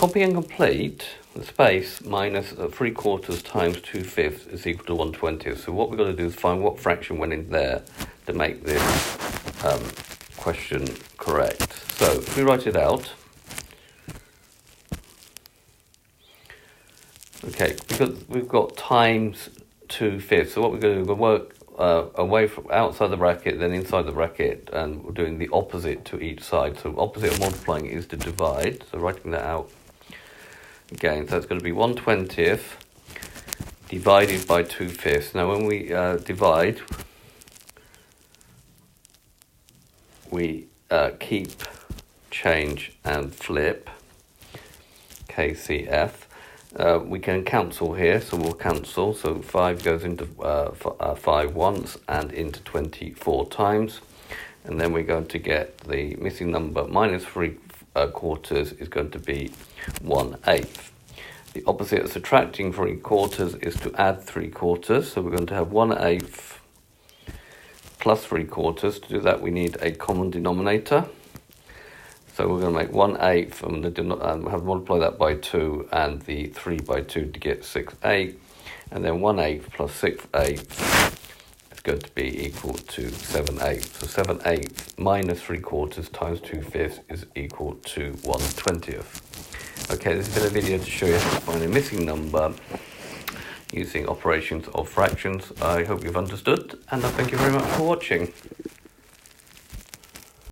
copy and complete, the space minus 3/4 times 2/5 is equal to 1/20. So what we've got to do is find what fraction went in there to make this question correct. So if we write it out, okay, because we've got times 2/5, so what we're going to do, we're going to work away from outside the bracket, then inside the bracket, and we're doing the opposite to each side. So opposite of multiplying is to divide. So writing that out again, so it's going to be 1/20 divided by 2/5. Now when we divide, we keep, change and flip, KCF. We can cancel here, so we'll cancel. So 5 goes into 5 once and into 24 times. And then we're going to get the missing number minus 3/4 is going to be 1/8. The opposite of subtracting 3/4 is to add 3/4. So we're going to have 1/8 plus 3/4. To do that, we need a common denominator. So we're going to make 1/8 and have multiply that by 2 and the 3 by 2 to get 6/8. And then 1/8 plus 6/8 is going to be equal to 7/8. So 7/8 minus 3/4 times 2/5 is equal to 1/20. Okay, this has been a video to show you how to find a missing number using operations of fractions. I hope you've understood, and I thank you very much for watching.